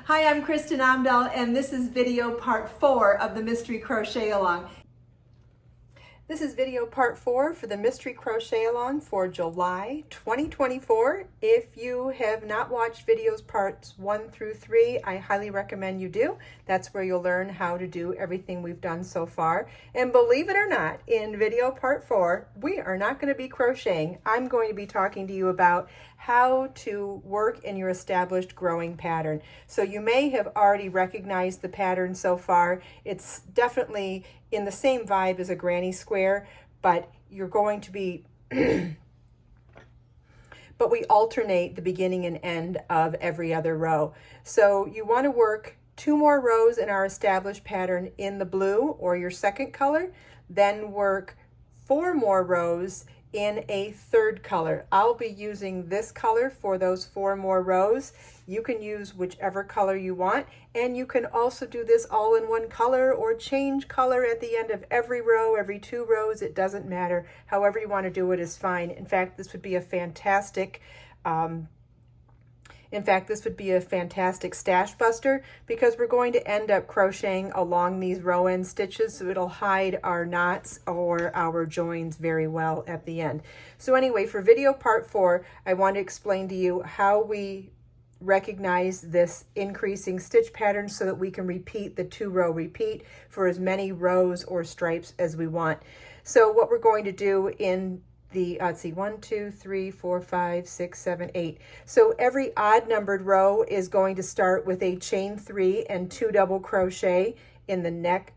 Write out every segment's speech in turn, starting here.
Hi, I'm Kristin Omdahl, and this is video part 4 of the Mystery Crochet Along. This is video part 4 for the Mystery Crochet Along for July 2024. If you have not watched videos parts 1 through 3, I highly recommend you do. That's where you'll learn how to do everything we've done so far. And believe it or not, in video part 4, we are not going to be crocheting. I'm going to be talking to you about how to work in your established growing pattern. So you may have already recognized the pattern so far. It's definitely in the same vibe as a granny square, but you're going to be, but we alternate the beginning and end of every other row. So you want to work 2 more rows in our established pattern in the blue or your second color, then work 4 more rows in a third color. I'll be using this color for those 4 more rows. You can use whichever color you want, and you can also do this all in one color or change color at the end of every row, every 2 rows. It doesn't matter. However you want to do it is fine. In fact, this would be a fantastic stash buster, because we're going to end up crocheting along these row end stitches, so it'll hide our knots or our joins very well at the end. So anyway, for video part 4, I want to explain to you how we recognize this increasing stitch pattern so that we can repeat the 2-row repeat for as many rows or stripes as we want. So what we're going to do in the, let's see, 1, 2, 3, 4, 5, 6, 7, 8. So every odd numbered row is going to start with a chain 3 and 2 double crochet in the neck.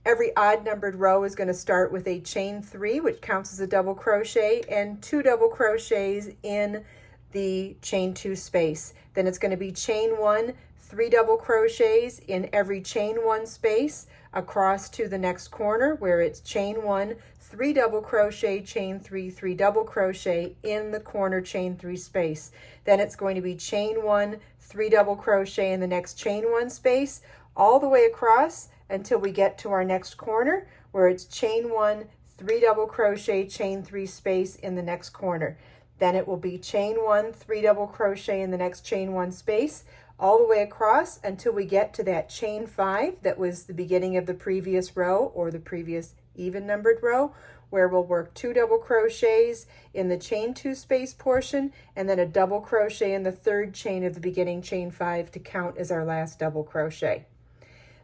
Every odd numbered row is going to start with a chain 3, which counts as a double crochet, and 2 double crochets in the chain 2 space. Then it's going to be chain 1, 3 double crochets in every chain 1 space across to the next corner, where it's chain 1, 3 double crochet, chain 3, 3 double crochet in the corner chain 3 space. Then it's going to be chain 1, 3 double crochet in the next chain 1 space, all the way across until we get to our next corner, where it's chain 1, 3 double crochet, chain 3 space in the next corner. Then it will be chain 1, 3 double crochet in the next chain 1 space, all the way across until we get to that chain 5 that was the beginning of the previous row or the previous even numbered row, where we'll work 2 double crochets in the chain 2 space portion, and then a double crochet in the third chain of the beginning chain 5 to count as our last double crochet.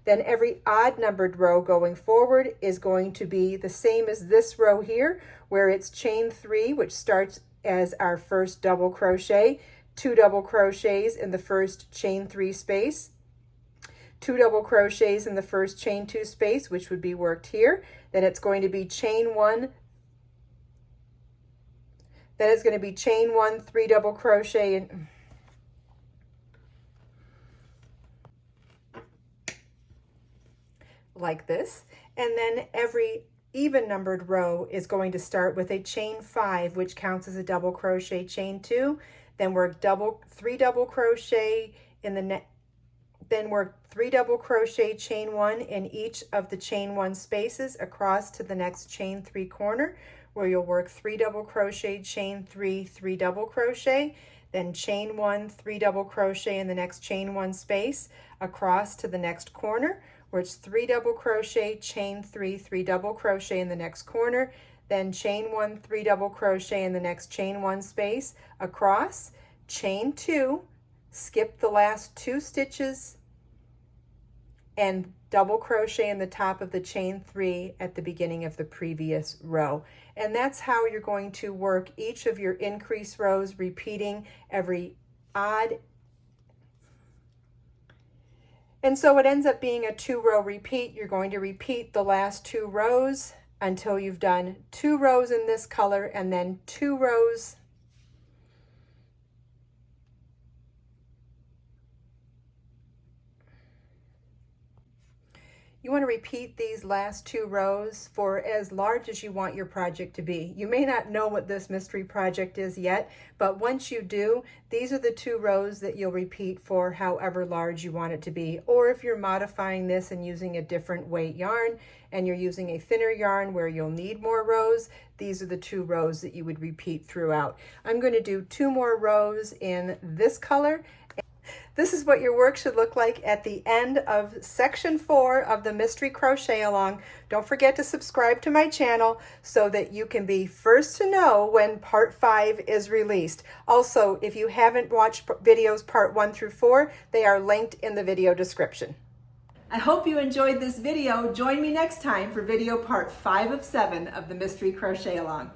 Then every odd numbered row going forward is going to be the same as this row here, where it's chain 3, which starts as our first double crochet, 2 double crochets in the first chain 3 space, 2 double crochets in the first chain 2 space, which would be worked here. Then it's going to be chain 1, then it's going to be chain 1, 3 double crochet in, like this. And then every even numbered row is going to start with a chain 5, which counts as a double crochet, chain 2, then work 3 double crochet in the then work 3 double crochet, chain 1 in each of the chain 1 spaces across to the next chain 3 corner, where you'll work 3 double crochet, chain 3, 3 double crochet, then chain 1, 3 double crochet in the next chain 1 space across to the next corner, where it's 3 double crochet, chain 3, 3 double crochet in the next corner, then chain 1, 3 double crochet in the next chain 1 space across, chain 2, skip the last 2 stitches, and double crochet in the top of the chain 3 at the beginning of the previous row. And that's how you're going to work each of your increase rows, repeating every odd. And so it ends up being a 2-row repeat. You're going to repeat the last 2 rows until you've done 2 rows in this color, and then 2 rows You want to repeat these last 2 rows for as large as you want your project to be. You may not know what this mystery project is yet, but once you do, these are the 2 rows that you'll repeat for however large you want it to be. Or if you're modifying this and using a different weight yarn and you're using a thinner yarn where you'll need more rows, these are the 2 rows that you would repeat throughout. I'm going to do 2 more rows in this color. This is what your work should look like at the end of section 4 of the Mystery Crochet Along. Don't forget to subscribe to my channel so that you can be first to know when part 5 is released. Also, if you haven't watched videos part 1 through 4, they are linked in the video description. I hope you enjoyed this video. Join me next time for video part 5 of 7 of the Mystery Crochet Along.